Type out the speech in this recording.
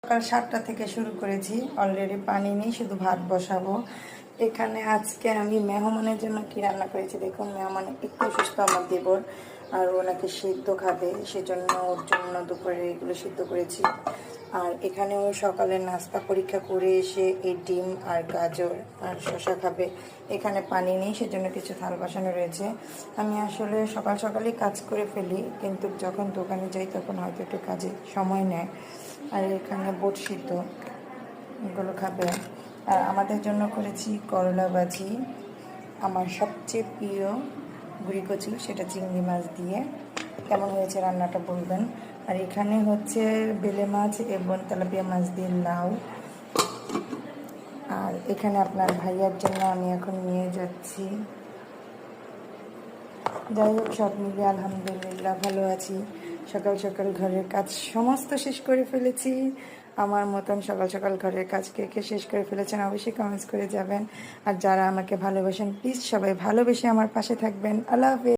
সকাল 7টা থেকে শুরু করেছি। অলরেডি পানি নেই, শুধু ভাত বসাবো। এখানে আজকে আমি মেহমানের জন্য কি রান্না করেছি দেখুন। মেহমান একটু অসুস্থ আমার দেবর, আর ওনাকে সিদ্ধ খাবে, সেজন্য ওর জন্য দুপুরে এগুলো সিদ্ধ করেছি। আর এখানে ও সকালের নাস্তা পরীক্ষা করে এসে এই ডিম আর গাজর আর শসা খাবে। এখানে পানি নেই, সেজন্য কিছু থাল বাসানো রয়েছে। আমি আসলে সকাল সকালই কাজ করে ফেলি, কিন্তু যখন দোকানে যাই তখন হয়তো একটু কাজে সময় নেয়। আর এখানে বুট সিদ্ধ, এগুলো খাবে। আর আমাদের জন্য করেছি করলা ভাজি, আমার সবচেয়ে প্রিয় গুঁড়ি কচু, সেটা চিংড়ি মাছ দিয়ে। কেমন হয়েছে রান্নাটা বলবেন। আর এখানে হচ্ছে বেলে মাছ এবং তেলাপিয়া মাছ দিয়ে লাউ। আর এখানে আপনার ভাইয়ার জন্য আমি এখন নিয়ে যাচ্ছি। যাই হোক, সব মিলিয়ে আলহামদুলিল্লাহ ভালো আছি। সকাল সকাল ঘরের কাজ সমস্ত শেষ করে ফেলেছি। আমার মতন সকাল সকাল ঘরের কাজ কে কে শেষ করে ফেলেছেন অবশ্যই কমেন্টস করে যাবেন। আর যারা আমাকে ভালোবাসেন প্লিজ সবাই ভালোবেসে আমার পাশে থাকবেন। আল্লাহ হাফেজ।